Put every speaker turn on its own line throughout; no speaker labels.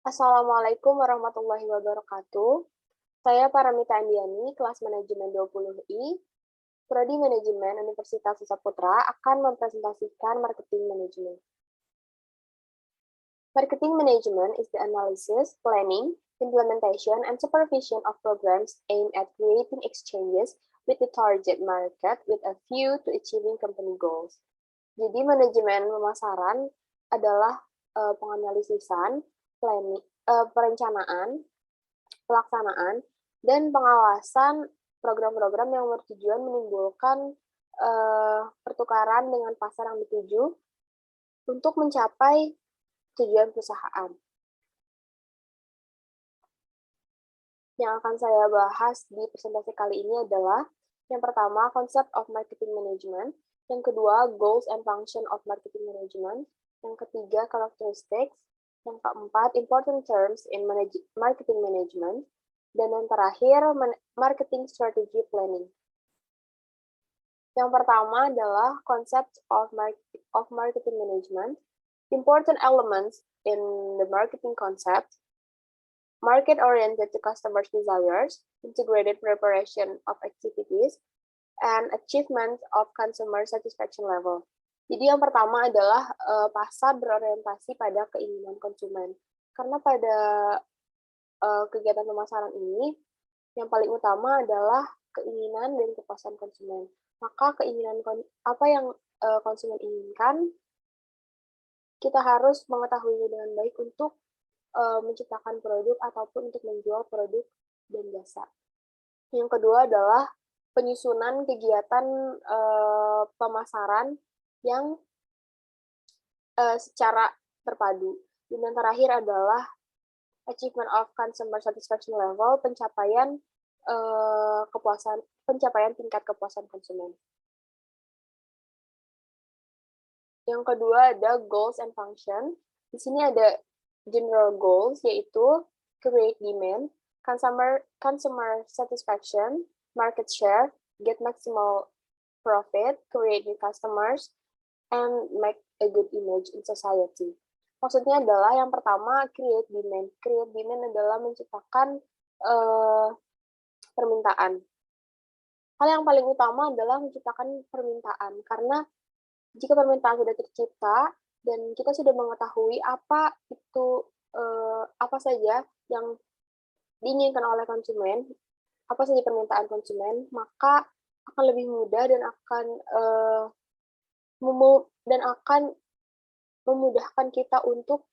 Assalamualaikum warahmatullahi wabarakatuh. Saya Paramita Andiani, kelas manajemen 20I, Prodi Manajemen Universitas Saputra akan mempresentasikan marketing management. Marketing management is the analysis, planning, implementation, and supervision of programs aimed at creating exchanges with the target market with a view to achieving company goals. Jadi manajemen pemasaran adalah penganalisisan, planning, perencanaan, pelaksanaan, dan pengawasan program-program yang bertujuan menimbulkan pertukaran dengan pasar yang dituju untuk mencapai tujuan perusahaan. Yang akan saya bahas di presentasi kali ini adalah yang pertama, concept of marketing management, yang kedua, goals and function of marketing management, yang ketiga, characteristics, yang keempat, important terms in marketing management, dan yang terakhir, marketing strategy planning. Yang pertama adalah concept of marketing management, important elements in the marketing concept, market-oriented to customers' desires, integrated preparation of activities, and achievement of consumer satisfaction level. Jadi yang pertama adalah pasar berorientasi pada keinginan konsumen. Karena pada kegiatan pemasaran ini, yang paling utama adalah keinginan dan kepuasan konsumen. Maka keinginan apa yang konsumen inginkan, kita harus mengetahuinya dengan baik untuk menciptakan produk ataupun untuk menjual produk dan jasa. Yang kedua adalah penyusunan kegiatan pemasaran yang secara terpadu. Dan yang terakhir adalah achievement of consumer satisfaction level, pencapaian tingkat kepuasan konsumen. Yang kedua ada goals and function. Di sini ada general goals, yaitu create demand, consumer satisfaction, market share, get maximal profit, create new customers, and make a good image in society. Maksudnya adalah yang pertama, create demand. Create demand adalah menciptakan permintaan. Hal yang paling utama adalah menciptakan permintaan, karena jika permintaan sudah tercipta dan kita sudah mengetahui apa saja yang diinginkan oleh konsumen, apa saja permintaan konsumen, maka akan lebih mudah dan akan memudahkan kita untuk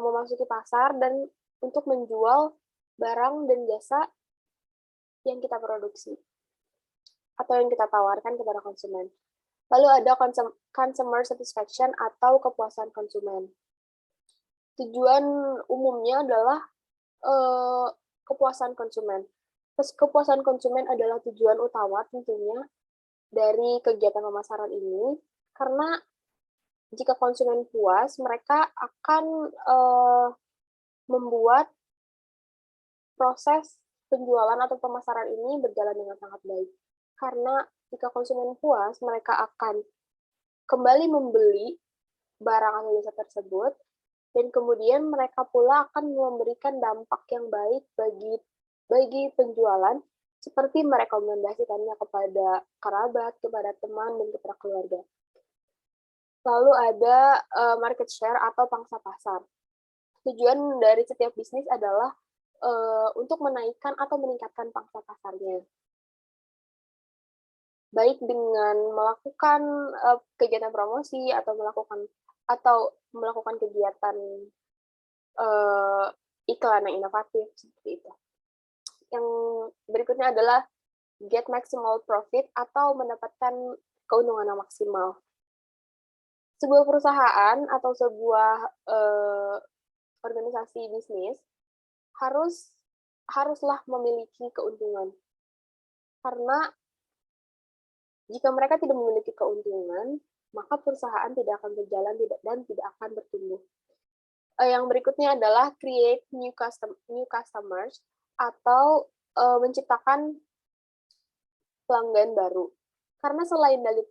memasuki pasar dan untuk menjual barang dan jasa yang kita produksi atau yang kita tawarkan kepada konsumen. Lalu ada consumer satisfaction atau kepuasan konsumen. Tujuan umumnya adalah kepuasan konsumen. Kepuasan konsumen adalah tujuan utama tentunya dari kegiatan pemasaran ini, karena jika konsumen puas, mereka akan membuat proses penjualan atau pemasaran ini berjalan dengan sangat baik. Karena jika konsumen puas, mereka akan kembali membeli barang atau jasa tersebut, dan kemudian mereka pula akan memberikan dampak yang baik bagi penjualan, seperti merekomendasikannya kepada kerabat, kepada teman, dan kepada keluarga. Lalu ada market share atau pangsa pasar. Tujuan dari setiap bisnis adalah untuk menaikkan atau meningkatkan pangsa pasarnya, baik dengan melakukan kegiatan promosi atau melakukan kegiatan iklan yang inovatif seperti itu. Yang berikutnya adalah get maximal profit atau mendapatkan keuntungan yang maksimal. Sebuah perusahaan atau sebuah organisasi bisnis haruslah memiliki keuntungan, karena jika mereka tidak memiliki keuntungan, maka perusahaan tidak akan berjalan dan tidak akan bertumbuh. Yang berikutnya adalah create new customers atau menciptakan pelanggan baru. Karena selain dari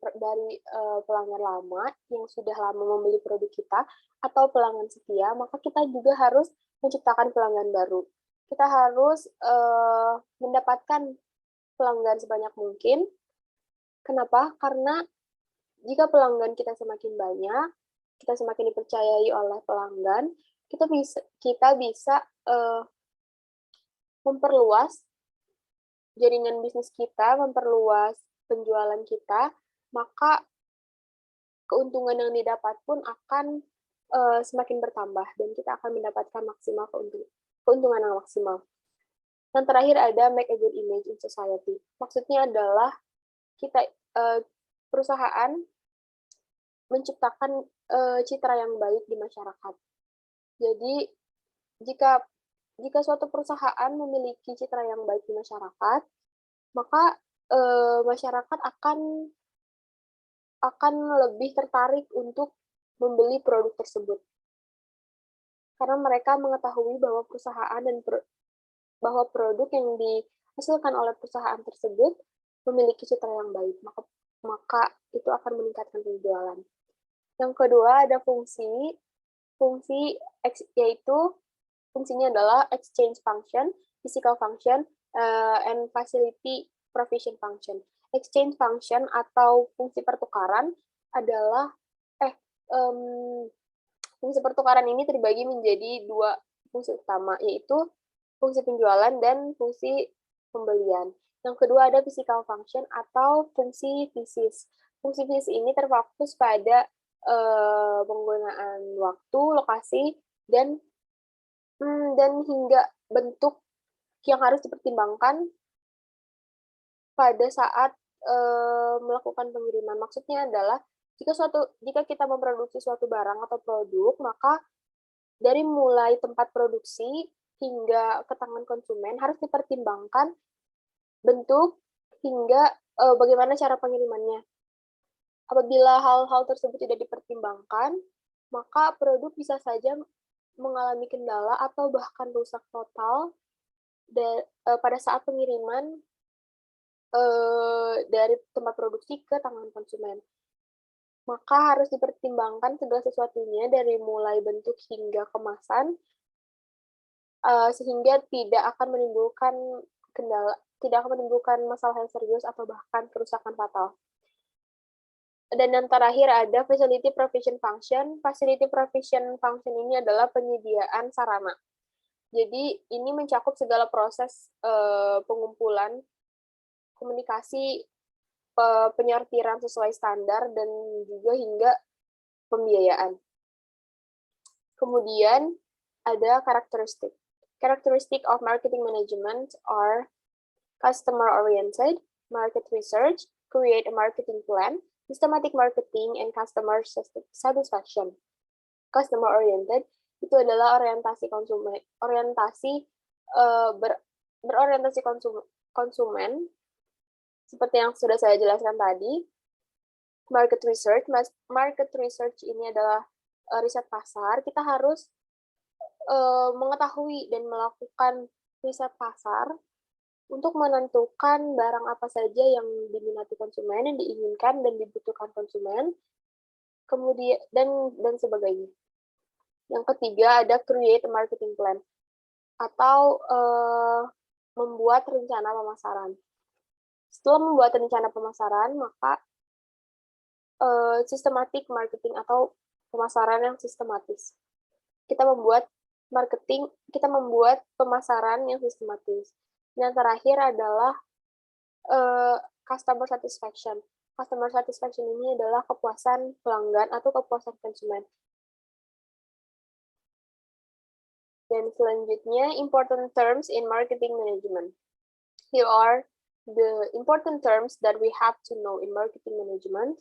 pelanggan lama yang sudah lama membeli produk kita atau pelanggan setia, maka kita juga harus menciptakan pelanggan baru. Kita harus mendapatkan pelanggan sebanyak mungkin. Kenapa? Karena jika pelanggan kita semakin banyak, kita semakin dipercayai oleh pelanggan, kita bisa memperluas jaringan bisnis kita, memperluas penjualan kita, maka keuntungan yang didapat pun akan semakin bertambah dan kita akan mendapatkan maksimal keuntungan yang maksimal. Yang terakhir ada make a good image in society. Maksudnya adalah kita perusahaan menciptakan citra yang baik di masyarakat. Jadi jika suatu perusahaan memiliki citra yang baik di masyarakat, maka masyarakat akan lebih tertarik untuk membeli produk tersebut. Karena mereka mengetahui bahwa bahwa produk yang dihasilkan oleh perusahaan tersebut memiliki citra yang baik, maka itu akan meningkatkan penjualan. Yang kedua ada fungsi yaitu fungsinya adalah exchange function, physical function, and facility provision function. Exchange function atau fungsi pertukaran adalah fungsi pertukaran ini terbagi menjadi dua fungsi utama, yaitu fungsi penjualan dan fungsi pembelian. Yang kedua ada physical function atau fungsi fisis. Fungsi fisis ini terfokus pada penggunaan waktu, lokasi, dan hingga bentuk yang harus dipertimbangkan pada saat melakukan pengiriman. Maksudnya adalah jika kita memproduksi suatu barang atau produk, maka dari mulai tempat produksi hingga ke tangan konsumen harus dipertimbangkan bentuk hingga bagaimana cara pengirimannya. Apabila hal-hal tersebut tidak dipertimbangkan, maka produk bisa saja mengalami kendala atau bahkan rusak total pada saat pengiriman dari tempat produksi ke tangan konsumen. Maka harus dipertimbangkan segala sesuatunya dari mulai bentuk hingga kemasan, sehingga tidak akan menimbulkan masalah yang serius atau bahkan kerusakan fatal. Dan yang terakhir ada facility provision function. Facility provision function ini adalah penyediaan sarana. Jadi ini mencakup segala proses pengumpulan, komunikasi, penyortiran sesuai standar, dan juga hingga pembiayaan. Kemudian ada karakteristik. Characteristic of marketing management are customer-oriented, market research, create a marketing plan, systematic marketing, and customer satisfaction. Customer-oriented itu adalah berorientasi konsumen, seperti yang sudah saya jelaskan tadi. Market research ini adalah riset pasar. Kita harus mengetahui dan melakukan riset pasar untuk menentukan barang apa saja yang diminati konsumen, yang diinginkan dan dibutuhkan konsumen, kemudian dan sebagainya. Yang ketiga ada create a marketing plan atau membuat rencana pemasaran. Setelah membuat rencana pemasaran, maka systematic marketing atau pemasaran yang sistematis. Kita membuat pemasaran yang sistematis. Yang terakhir adalah customer satisfaction. Customer satisfaction ini adalah kepuasan pelanggan atau kepuasan konsumen. Dan selanjutnya, important terms in marketing management. Here are the important terms that we have to know in marketing management: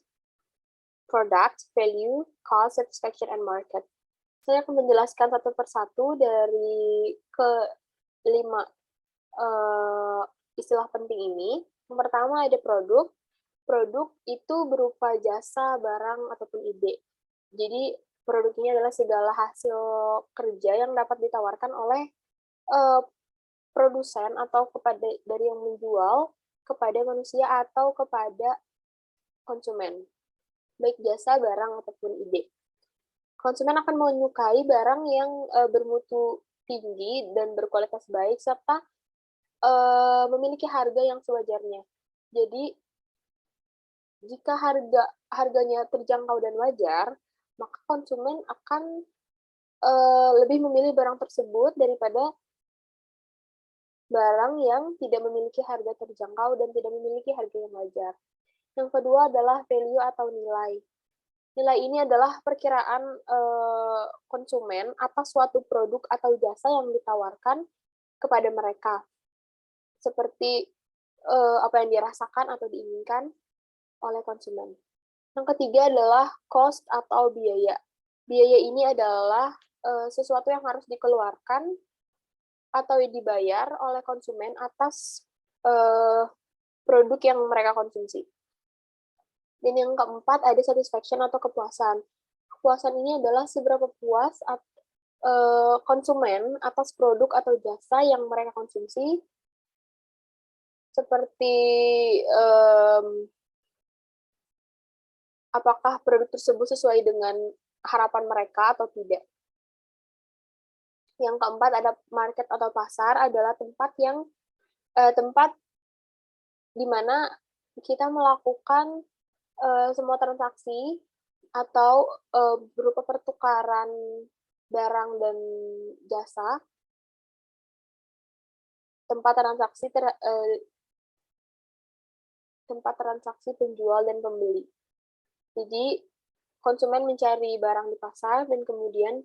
product, value, cost, satisfaction, and market. Saya akan menjelaskan satu persatu dari kelima istilah penting ini. Yang pertama ada produk. Produk itu berupa jasa, barang, ataupun ide. Jadi produk ini adalah segala hasil kerja yang dapat ditawarkan oleh produsen atau dari yang menjual kepada manusia atau kepada konsumen, baik jasa, barang, ataupun ide. Konsumen akan menyukai barang yang bermutu tinggi dan berkualitas baik, serta memiliki harga yang sewajarnya. Jadi, jika harganya terjangkau dan wajar, maka konsumen akan lebih memilih barang tersebut daripada barang yang tidak memiliki harga terjangkau dan tidak memiliki harga yang wajar. Yang kedua adalah value atau nilai. Nilai ini adalah perkiraan konsumen atas suatu produk atau jasa yang ditawarkan kepada mereka, seperti apa yang dirasakan atau diinginkan oleh konsumen. Yang ketiga adalah cost atau biaya. Biaya ini adalah sesuatu yang harus dikeluarkan atau dibayar oleh konsumen atas produk yang mereka konsumsi. Dan yang keempat ada satisfaction atau kepuasan. Kepuasan ini adalah seberapa puas konsumen atas produk atau jasa yang mereka konsumsi, seperti apakah produk tersebut sesuai dengan harapan mereka atau tidak. Yang keempat ada market atau pasar, adalah tempat di mana kita melakukan semua transaksi atau berupa pertukaran barang dan jasa, tempat transaksi penjual dan pembeli. Jadi konsumen mencari barang di pasar dan kemudian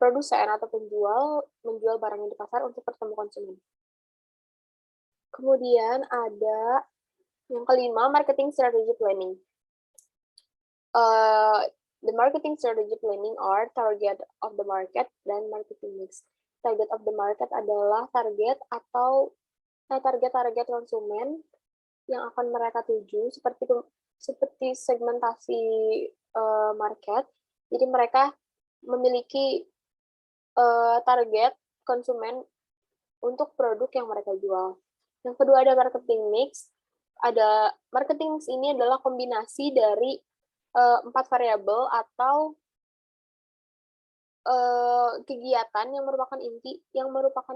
produsen atau penjual menjual barang di pasar untuk bertemu konsumen. Kemudian ada yang kelima, marketing strategy planning. The marketing strategy planning are target of the market dan marketing mix. Target of the market adalah target atau target-target konsumen yang akan mereka tuju, seperti segmentasi market. Jadi mereka memiliki target konsumen untuk produk yang mereka jual. Yang kedua ada marketing mix. Marketing mix ini adalah kombinasi dari 4 variabel atau kegiatan yang merupakan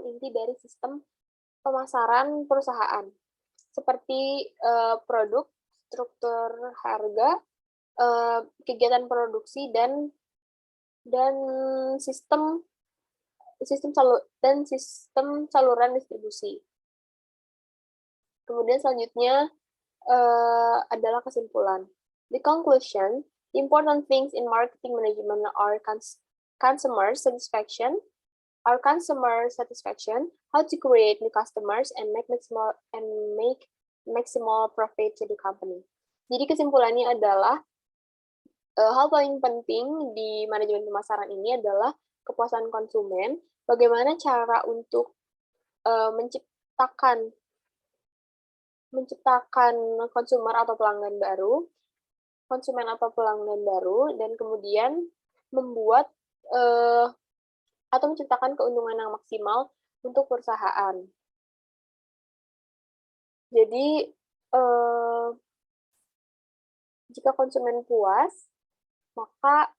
inti dari sistem pemasaran perusahaan, seperti produk, struktur harga, kegiatan produksi, dan sistem saluran distribusi. Kemudian selanjutnya adalah kesimpulan. The conclusion, the important things in marketing management are customer satisfaction, how to create new customers, and make maximal profit to the company. Jadi kesimpulannya adalah hal paling penting di manajemen pemasaran ini adalah kepuasan konsumen, bagaimana cara untuk menciptakan konsumen atau pelanggan baru, dan kemudian membuat atau menciptakan keuntungan yang maksimal untuk perusahaan. Jadi, jika konsumen puas, maka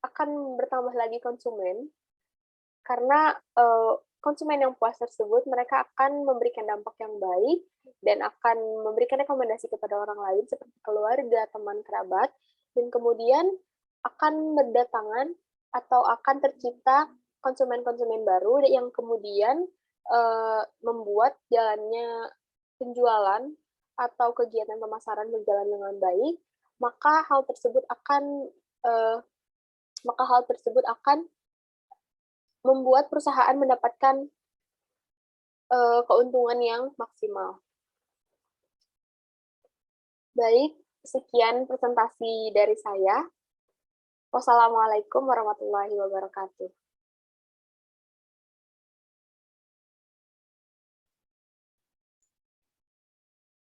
akan bertambah lagi konsumen, karena konsumen yang puas tersebut, mereka akan memberikan dampak yang baik dan akan memberikan rekomendasi kepada orang lain seperti keluarga, teman, kerabat, dan kemudian akan berdatangan atau akan tercipta konsumen-konsumen baru yang kemudian membuat jalannya penjualan atau kegiatan pemasaran berjalan dengan baik, maka hal tersebut akan membuat perusahaan mendapatkan keuntungan yang maksimal. Baik, sekian presentasi dari saya. Wassalamualaikum warahmatullahi wabarakatuh.